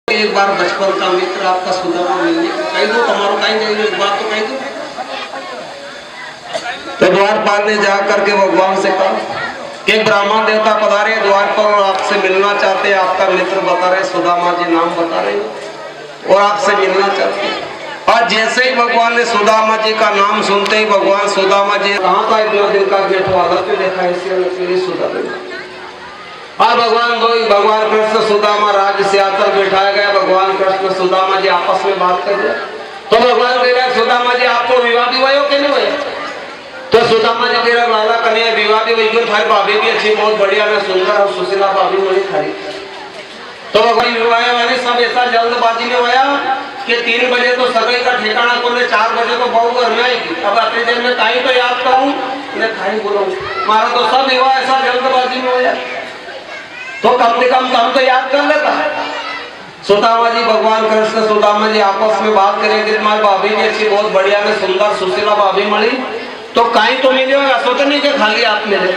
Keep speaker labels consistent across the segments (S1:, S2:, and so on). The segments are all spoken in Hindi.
S1: एक बार बचपन का मित्र आपका सुदामा मिलने कही दो, तुम्हारो कहीं जाइए एक बात तो कही दो। तो द्वारपाल ने जा करके भगवान से कहा कि ब्राह्मण देवता पधारे द्वार पर और आपसे मिलना चाहते हैं। आपका मित्र बता रहे, सुदामा जी नाम बता रहे और आपसे मिलना चाहते हैं। और जैसे ही भगवान ने सुदामा जी का नाम सुनते ही भगवान सुदामा जी कहाँ का इतना दिन का गेट वाला पे देखा इसलिए सुदामा। और भगवान कृष्ण सुदामा राज से आकर बैठाया गया। भगवान कृष्ण सुदामा जी आपस में बात कर रहे। तो भगवान कह रहे सुदामा जी आपको विवाह भी हुआ कि नहीं हुआ? तो सुदामा जी कह रहे लाला कन्हैया विवाह भी हुई, थारी भाभी भी अच्छी बहुत बढ़िया में सुंदर और सुशीला भाभी बड़ी थारी। तो भगवान विवाह वाले सब ऐसा जल्दबाजी में हुआ कि 3 बजे तो सगाई का ठिकाना खोले, 4 बजे तो बहू घर में आएगी। अब अतने देर में कहीं तो याद करूँ मैं कहीं बोलूँ मारा तो सब विवाह ऐसा जल्दबाजी में हो तो कम से कम हम तो याद कर लेता। सुदामा जी भगवान कृष्ण सुदामा जी आपस में बात करेंगे तुम्हारी भाभी भी अच्छी बहुत बढ़िया में सुंदर सुशीला भाभी मिली तो कहीं तो मिले होगा, सोच नहीं कि खाली आप मिले।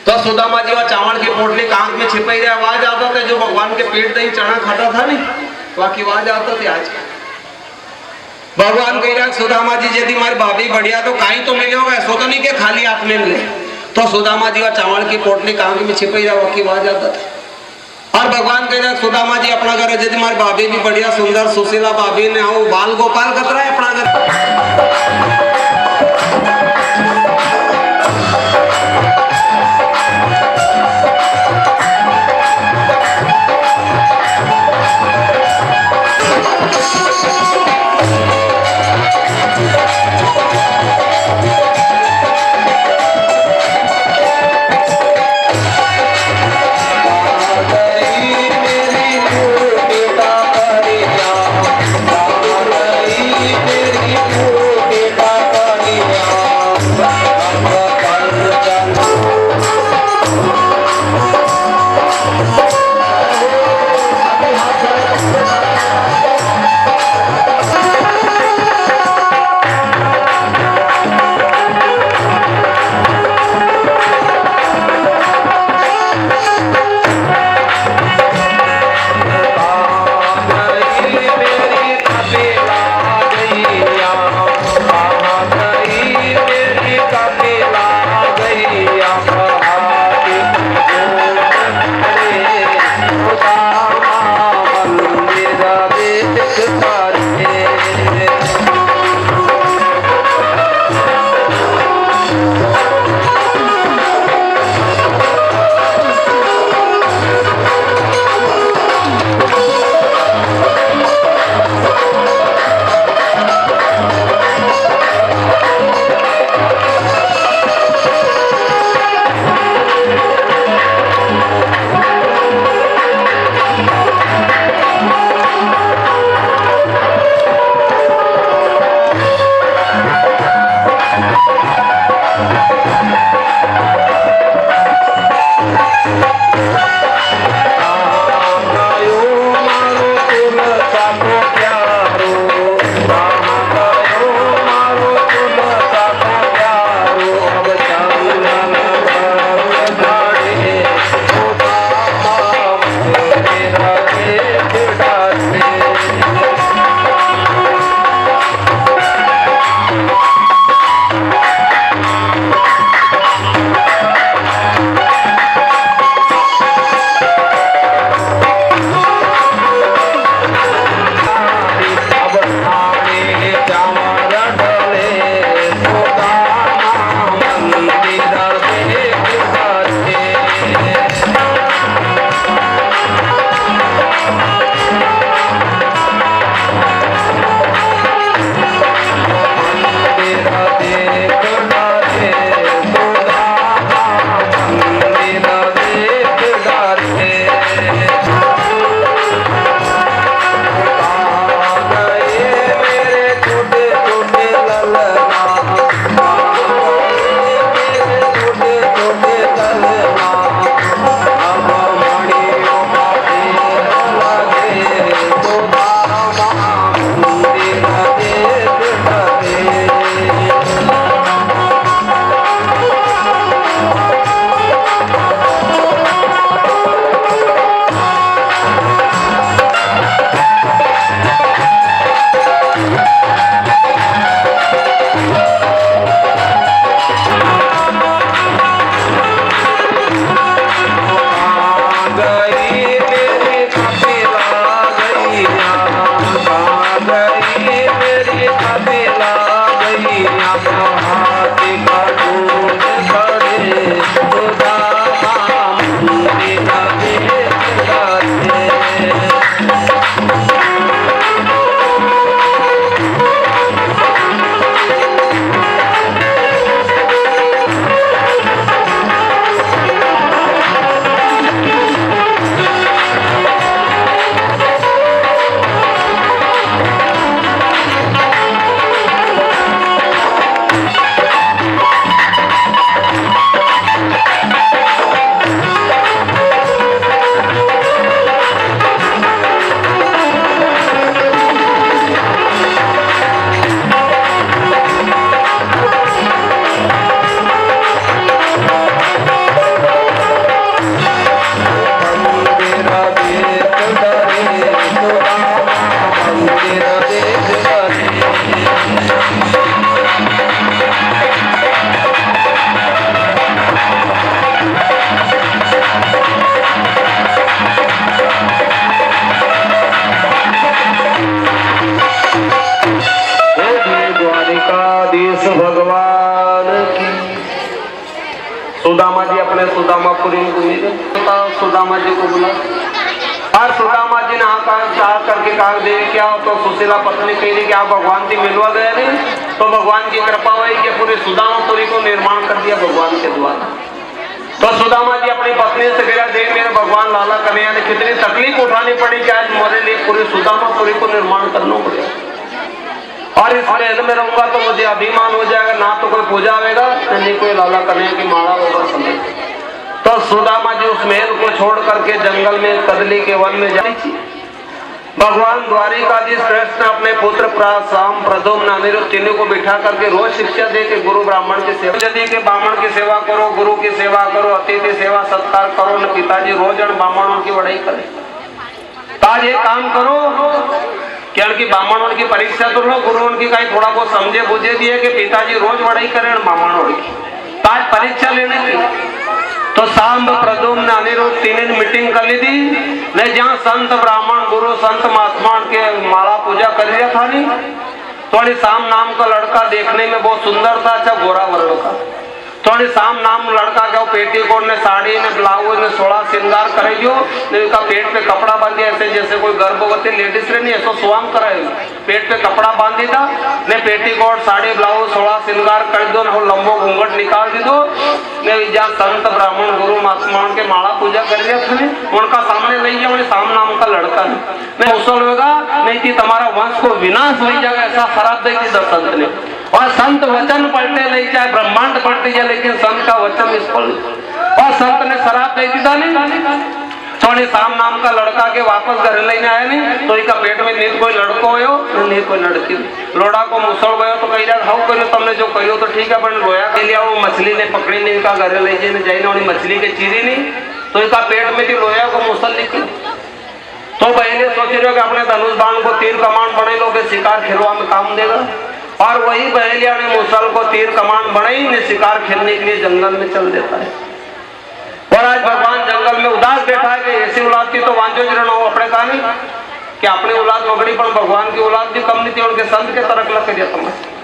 S1: तो सुदामा जी वह चावल की पोटली कांख में छिपाई रहे, आवाज आता था जो भगवान के पेट दही चना खाता था नहीं बाकी आवाज आता थी। आज भगवान कह रहा सुदामा जी यदि हमारी भाभी बढ़िया तो कहीं तो मिले होगा, सोच नहीं कि खाली आप में मिले। तो सुदामा जी वह चावल की पोटली कांख में छिपाई रहा बाकी आवाज आता था। और भगवान कह रहे सुदामा जी अपना घर यदि हमारी भाभी भी बढ़िया सुंदर सुशीला भाभी ने हो बाल गोपाल कतरा है अपना घर।
S2: मेरी
S1: गई मेरी कपिला गैया, कहाँ गई मेरी कपिला गैया, हाथी का दूध खड़े सुदामा मंदिर देख करते। भगवान की। सुदामा जी अपने सुदामापुरी को मिले, सुदामा जी को बुला और सुदामा जी ने आकर करके कहा दे क्या हो, तो सुशीला पत्नी कह रही कि आप भगवान जी मिलवा गए नहीं, तो भगवान की कृपा हुई कि पूरी सुदामापुरी को निर्माण कर दिया भगवान के द्वारा। तो सुदामा जी अपनी पत्नी से कहा देख मेरे भगवान लाला कन्हैया ने कितनी तकलीफ उठानी पड़ी कि आज मेरे लिए पूरी सुदामापुरी को निर्माण करना पड़ेगा, और इस महल में रहूंगा तो मुझे अभिमान हो जाएगा, ना तो कोई पूजा आएगा नहीं कोई लाला कन्हैया की माला होगा समय। तो सुदामा जी उस महल को छोड़ करके जंगल में कदली के वन में जाती थी। भगवान द्वारिकाधीश कृष्ण अपने पुत्र शाम प्रद्युम्न अनिरुद्ध तीनों को बिठा करके रोज शिक्षा दे के गुरु ब्राह्मण की सेवा, यदि के ब्राह्मण की सेवा करो, गुरु की सेवा करो, अतिथि सेवा सत्कार करो, न पिताजी रोज ब्राह्मणों की बढ़ाई करे। आज ये काम करो क्योंकि ब्राह्मणों की परीक्षा तो लो, गुरु उनकी कहीं थोड़ा बहुत समझे बुझे भी है कि पिताजी रोज बढ़ाई करें ब्राह्मणों की, आज परीक्षा लेने की। तो शाम प्रद्युम्न अनिरुद्ध तीन मीटिंग कर ली थी, मैं जहाँ संत ब्राह्मण गुरु संत महात्मा के माला पूजा कर लिया था नहीं, थोड़ी शाम नाम का लड़का देखने में बहुत सुंदर था, अच्छा गोरा वर्ण का। थोड़ी शाम नाम लड़का क्या पेटीकोट ने साड़ी ने ब्लाउज ने 16 श्रृंगार करेगियो, इनका पेट पे कपड़ा बांध दिया ऐसे जैसे कोई गर्भवती लेडीज रे नहीं ऐसा स्वांग कराएगी, पेट पे कपड़ा बांध दी था ने पेटीकोट साड़ी ब्लाउज 16 श्रृंगार कर दो न लंबो घूंघट निकाल दी दो ने जहाँ संत ब्राह्मण गुरु महात्मा के माला पूजा कर लिया था उनका सामने ले गया, उन्हें शाम नाम का लड़का नहीं मुसल होगा नहीं थी तुम्हारा वंश को विनाश हो जाएगा, ऐसा शराब दी थी संत ने। और संत वचन पढ़ते नहीं चाहे ब्रह्मांड पढ़ते जाए लेकिन संत का वचन निष्फल, और संत ने शराब दे दी था नहीं, थोड़ी शाम नाम का लड़का के वापस घर लेने आया नहीं, तो इसका पेट में नींद कोई लड़को हो नहीं कोई लड़की, लोड़ा को मुसड़ गयो तो कही जाए हाउ करो तुमने जो कहो तो ठीक है, पर रोया के लिया वो मछली ने पकड़ी नहीं, इनका घर ले जाए मछली के चीरी नहीं, तो इसका पेट में थी लोया को मुसल निकली। तो पहले सोच रहे हो कि अपने धनुष बाण को तीर कमान बने लो के शिकार खेलवा में काम देगा, और वही बहेलिया ने मुसल को तीर कमान बनाई ने शिकार खेलने के लिए जंगल में चल देता है। और आज भगवान जंगल में उदास बैठा है कि ऐसी औलाद थी तो वांझो जरण हो अपने कहानी कि अपनी औलाद मगड़ी पर भगवान की औलाद भी कम नहीं थी, उनके संत के तरक लग गया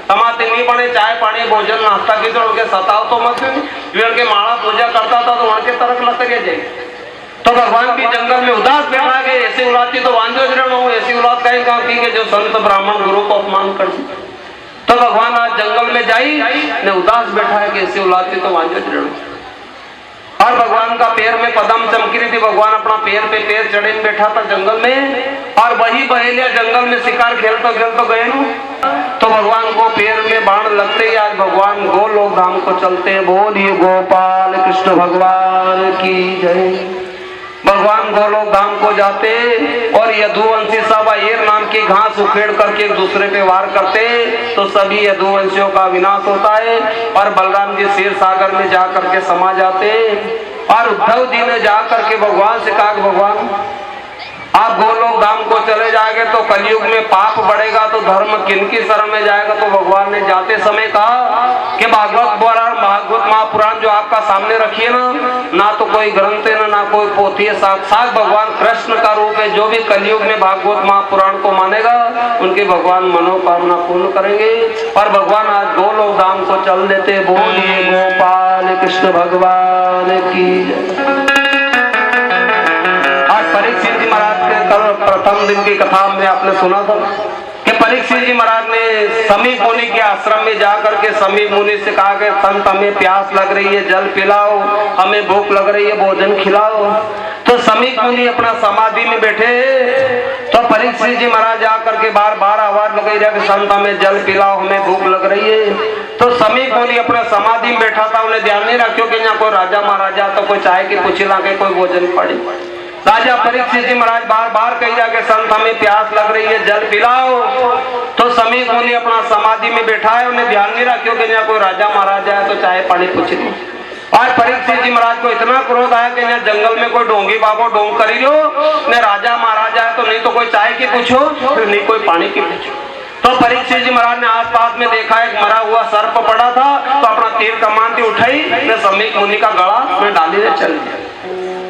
S1: तमाते नहीं बने चाय पानी भोजन नाश्ता की तो उनके सताव तो मत उनके माला पूजा करता था तो उनके तरक लग जाए। तो भगवान भी जंगल में उदास बैठा गए ऐसी औलाद थी तो वांझो जरण हो, ऐसी औलाद कहीं कहाँ की जो संत ब्राह्मण गुरु को अपमान कर दी। तो भगवान आज जंगल में जाई ने उदास बैठा है कि ऐसी औलाद थी तो वांझो जरण, और भगवान का पैर में पदम चमकी रही थी, भगवान अपना पैर पे पैर चढ़े बैठा था जंगल में, और वही बहेलिया जंगल में शिकार खेलते खेलते गए न तो भगवान को पैर में बाण लगते ही आज भगवान गोलोक धाम को चलते हैं। बोलिए गोपाल कृष्ण भगवान की जय। भगवान गोलोक धाम को जाते और यदुवंशी सब अय्यर नाम की घास उखेड़ करके एक दूसरे पे वार करते तो सभी यदुवंशियों का विनाश होता है, और बलराम जी क्षीर सागर में जा करके समा जाते, और उद्धव जी ने जा करके भगवान से कहा भगवान आप गोलोक धाम को चले जाएंगे तो कलयुग में पाप बढ़ेगा तो धर्म किनकी शरण में जाएगा। तो भगवान ने जाते समय कहा कि भागवत महापुराण जो आपका सामने रखी है ना तो कोई ग्रंथ है ना कोई पोथी है, साक्षात भगवान कृष्ण का रूप है। जो भी कलयुग में भागवत महापुराण को मानेगा उनके भगवान मनोकामना पूर्ण करेंगे। और भगवान आज गोलोक धाम को चल देते। बोलिए गोपाल कृष्ण भगवान की। आज परीक्षित जी महाराज के कल प्रथम दिन की कथा में आपने सुना था कि परीक्षित जी महाराज ने समीप मुनि के आश्रम में जाकर के समीप मुनि से कहा कि संत हमें प्यास लग रही है, जल पिलाओ, हमें भूख लग रही है, भोजन खिलाओ। तो समीप मुनि अपना समाधि में बैठे तो परीक्षित जी महाराज जाकर के बार बार आवाज लगाई रहा कि संत हमें जल पिलाओ, हमें भूख लग रही है। तो समीप मुनि अपना समाधि में बैठा था, उन्हें ध्यान नहीं रखो कि यहाँ कोई राजा महाराजा तो कोई चाय की पूछी ला के कोई भोजन पड़ी। राजा परीक्षित जी महाराज बार बार कही जाके संत हमें प्यास लग रही है, जल पिलाओ। तो समीप मुनि अपना समाधि में बैठा है, उन्हें ध्यान नहीं रखो कि यहाँ कोई राजा महाराजा है तो चाहे पानी पूछ लो। आज परीक्षित जी महाराज को इतना क्रोध आया कि यहाँ जंगल में कोई डोंगी बाबो डोंग करी लो, न राजा महाराजा है तो नहीं तो कोई चाय की पूछो, नहीं कोई पानी की पूछो। तो परीक्षित जी महाराज ने आसपास में देखा एक मरा हुआ सर्प पड़ा था, तो अपना तीर कमान से उठाई, समीप मुनि का गला में डाली ने चल दिया।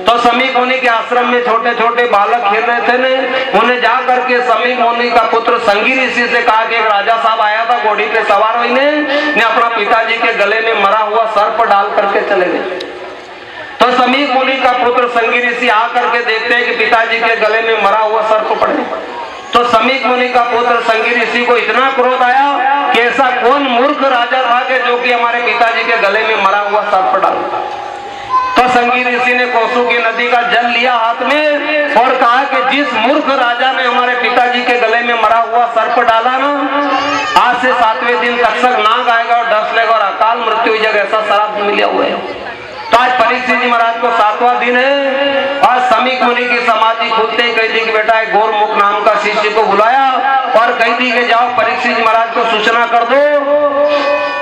S1: तो समीप मुनि के आश्रम में छोटे छोटे बालक खेल रहे थे ने, उन्हें जा करके समीप मुनि का पुत्र संगी ऋषि से कहा कि एक राजा साहब आया था घोड़ी पे सवार हुई ने अपना पिताजी के गले में मरा हुआ सर्प डाल करके चले गए। तो समीप मुनि का पुत्र संगी ऋषि आकर के देखते हैं कि पिताजी के गले में मरा हुआ सर्प पड़े। तो समीप मुनि का पुत्र संगी ऋषि को इतना क्रोध आया कि ऐसा कौन मूर्ख राजा था कि जो कि हमारे पिताजी के गले में मरा हुआ सर्प डाला। तो संगी ऋषि ने कोसू की नदी का जल लिया हाथ में और कहा कि जिस मूर्ख राजा ने हमारे पिताजी के गले में मरा हुआ सर्प डाला ना, आज से 7वें दिन तक्षक नाग आएगा और डस लेगा और अकाल मृत्यु हुई जाएगा, ऐसा श्राप मिला हुआ है। तो आज परीक्षित जी महाराज को 7वां दिन है। आज समीप मुनि की समाधि खुलते ही कही थी कि बेटा एक गौरमुख नाम का शिष्य को बुलाया और कही थी कि जाओ परीक्षित जी महाराज को सूचना कर दो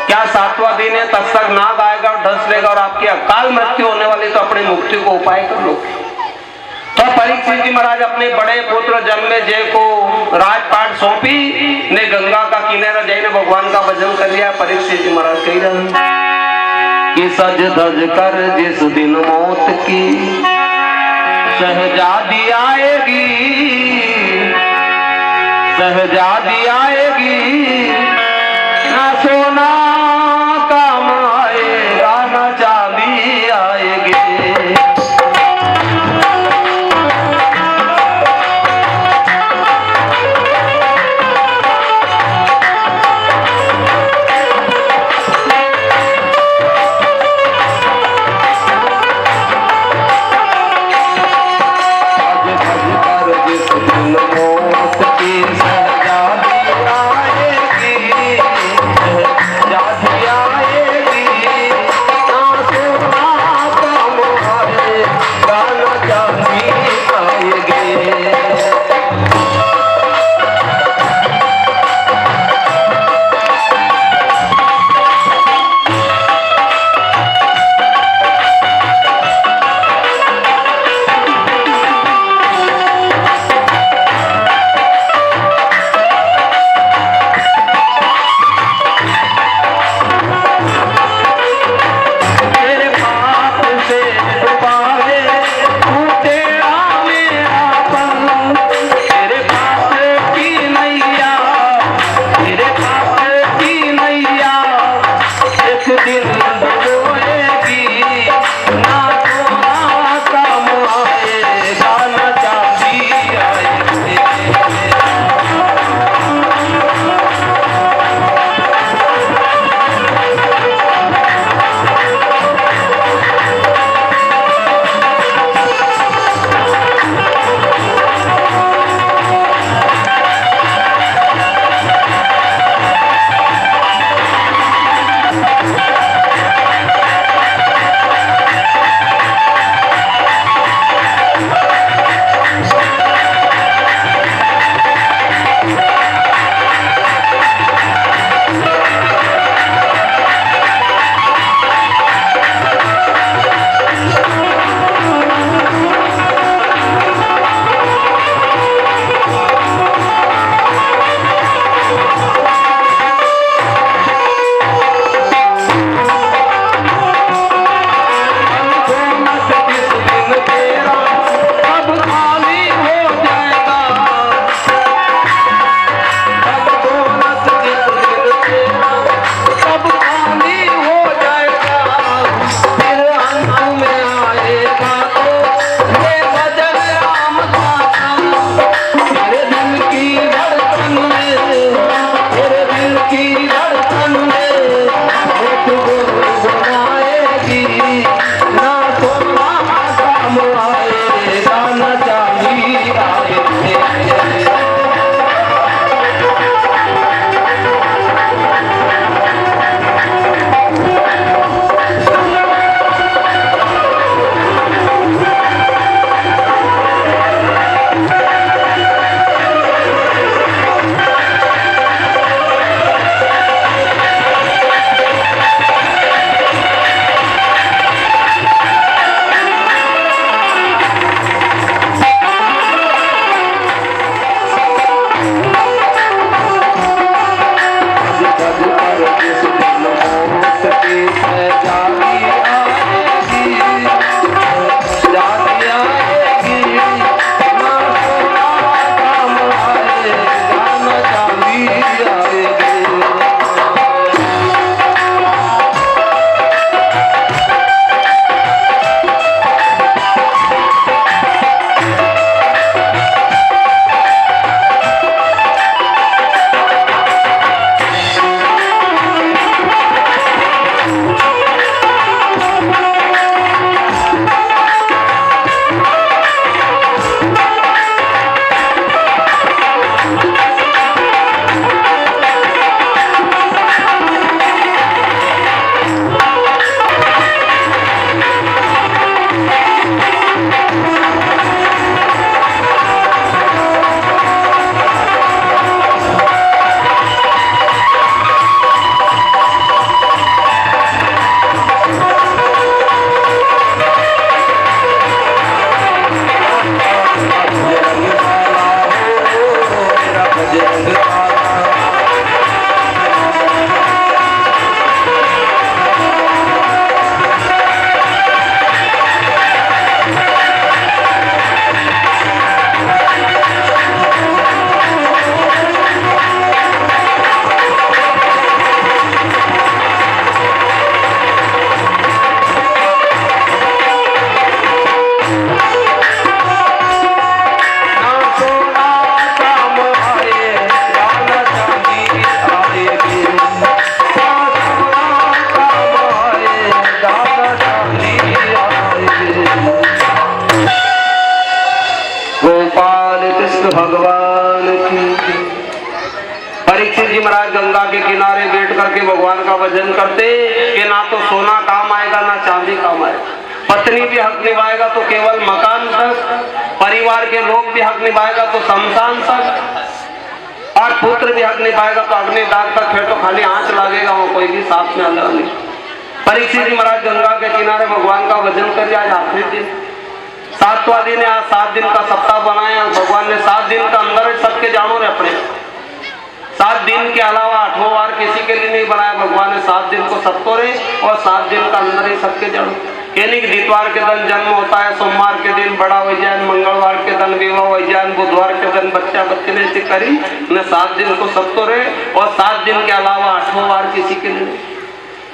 S1: क्या 7वां दिन है, तक्षक नाग आएगा और डस लेगा और आपकी अकाल मृत्यु होने वाली, तो अपनी मुक्ति को उपाय कर लो। तो परीक्षित जी महाराज अपने बड़े पुत्र जन्मेजय को राजपाट सौंपी ने गंगा का किनारा जाइने भगवान का भजन कर लिया। परीक्षित जी महाराज कह रहे कि सज धज कर जिस दिन मौत की शहजादी आएगी, शहजादी आएगी, ना सोना काम आएगा ना चांदी आएगी। जिस दिन मौत की शहजादी कृष्ण भगवान की। परीक्षित जी महाराज गंगा के किनारे बैठ करके भगवान का भजन करते कि ना तो सोना काम आएगा ना चांदी काम आएगा, पत्नी भी हक निभाएगा तो केवल मकान तक, परिवार के लोग भी हक निभाएगा तो शमशान तक, और पुत्र भी हक निभाएगा तो अग्निदाह तक। फिर तो खाली आंच लगेगा, वो कोई भी साथ में अलग नहीं। परीक्षित जी महाराज गंगा के किनारे भगवान का भजन कर आज आखिरी दिन, 7वां दिन है। आज 7 दिन का सप्ताह बनाया भगवान ने। 7 दिन का अंदर सबके जानो रे अपने, 7 दिन के अलावा 8वां वार किसी के लिए नहीं बनाया भगवान ने। 7 दिन को सबको रे और 7 दिन का अंदर ही सबके जानो। यानी कि दितवार के दिन जन्म होता है, सोमवार के दिन बड़ा वैजान, मंगलवार के दिन विवाह वैजान, बुधवार के दिन बच्चा बच्चे ने ऐसे करी ने 7 दिन को सबको रे और 7 दिन के अलावा 8वां वार किसी के लिए।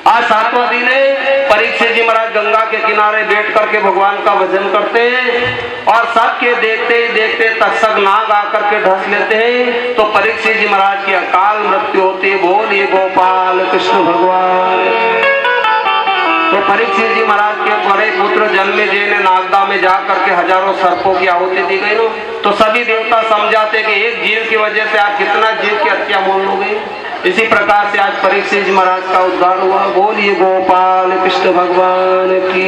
S1: आज 7वां दिन है। परीक्षित जी महाराज गंगा के किनारे बैठ करके भगवान का भजन करते हैं और सबके देखते ही देखते तक्षक नाग आकर के ढस लेते हैं। तो परीक्षित जी महाराज की अकाल मृत्यु होती। बोलिए गोपाल कृष्ण भगवान। तो परीक्षित जी महाराज के बड़े पुत्र जन्मेजय ने नागदा में जा करके हजारों सर्पों की आहुति दी गई। तो सभी देवता समझाते कि एक जीव की वजह से आप कितना जीव की हत्या मोल हो गई। इसी प्रकार से आज परीक्षित जी महाराज का उद्धार हुआ। बोलिए गोपाल कृष्ण भगवान की।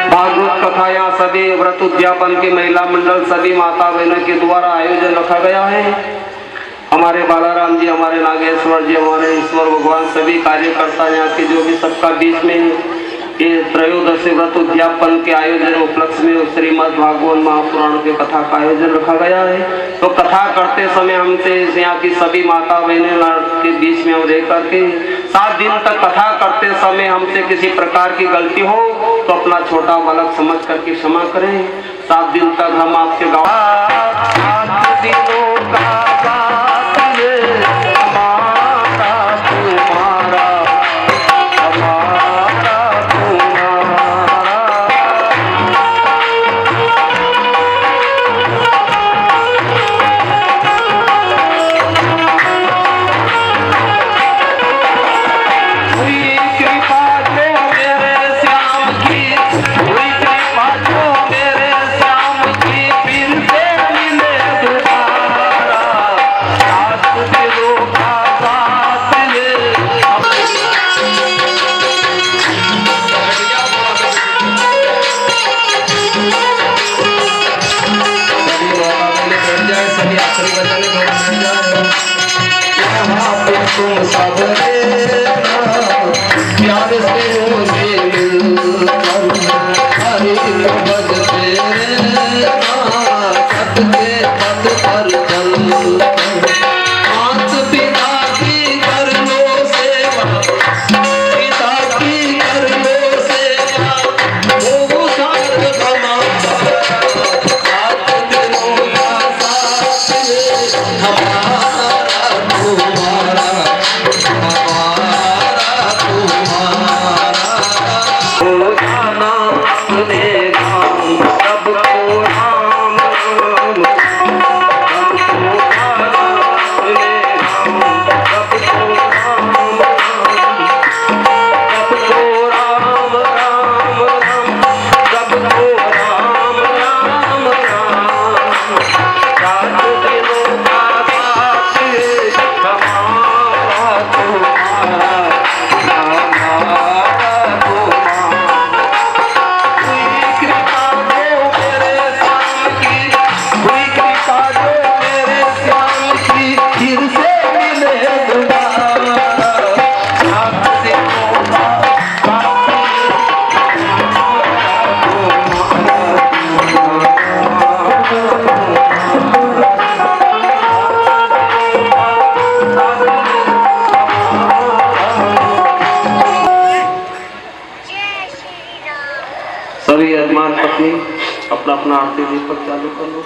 S1: भागवत कथा यहाँ सभी व्रत उद्यापन के महिला मंडल सभी माता बहनों के द्वारा आयोजन रखा गया है। हमारे बालाराम जी, हमारे नागेश्वर जी, हमारे ईश्वर भगवान सभी कार्यकर्ता यहाँ के जो भी सबका बीच में ये त्रयोदशी व्रत उद्यापन के आयोजन उपलक्ष्य में श्रीमद् भागवत महापुराण के कथा का आयोजन रखा गया है। तो कथा करते समय हमसे यहाँ की सभी माता बहनें के बीच में हम रह करके 7 दिन तक कथा करते समय हमसे किसी प्रकार की गलती हो तो अपना छोटा बालक समझ करके क्षमा करें। 7 दिन तक हम आपके तुम सब प्यार से हरि भजते सत्य पद पर चल। मात पिता की कर लो सेवा, पिता की कर लो सेवा, वो साथ हमारा साथ दिनों का साथ हमारा तुम्हारा सभी यजमान पत्नी अपना अपना आरती दीपक चालू कर लो।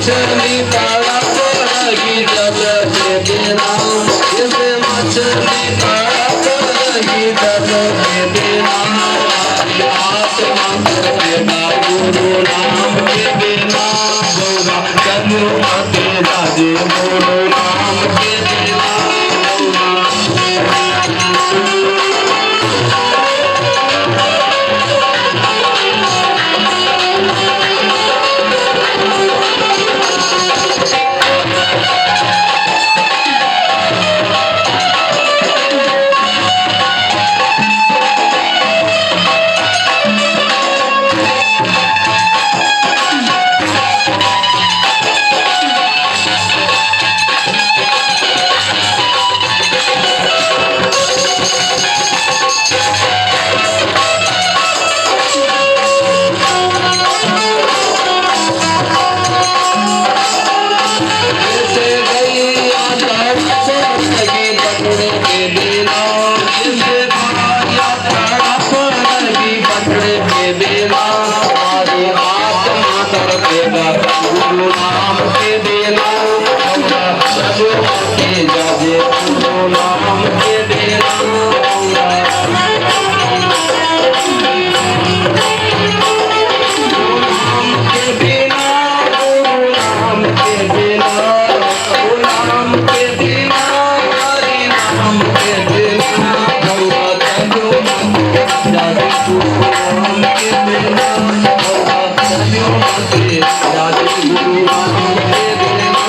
S1: मछली तड़प रही जल के बिना, जैसे मछली तड़प रही जल के बिना, आत्मा तड़पेगा गुरु नाम के बिना, गौरा कन्हु मते राजे गुरु नाम के बिना। गुरु नाम के बिना, जाजे गुरु नाम के बिना,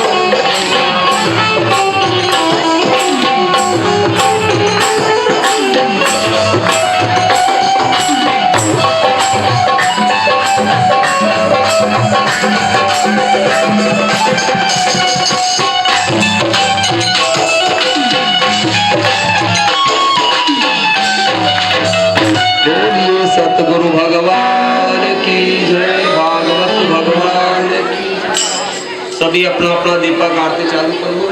S1: सतगुरु भगवान की जय, भागवत भगवान की जय। सभी अपना अपना दीपक आरती चालू करो।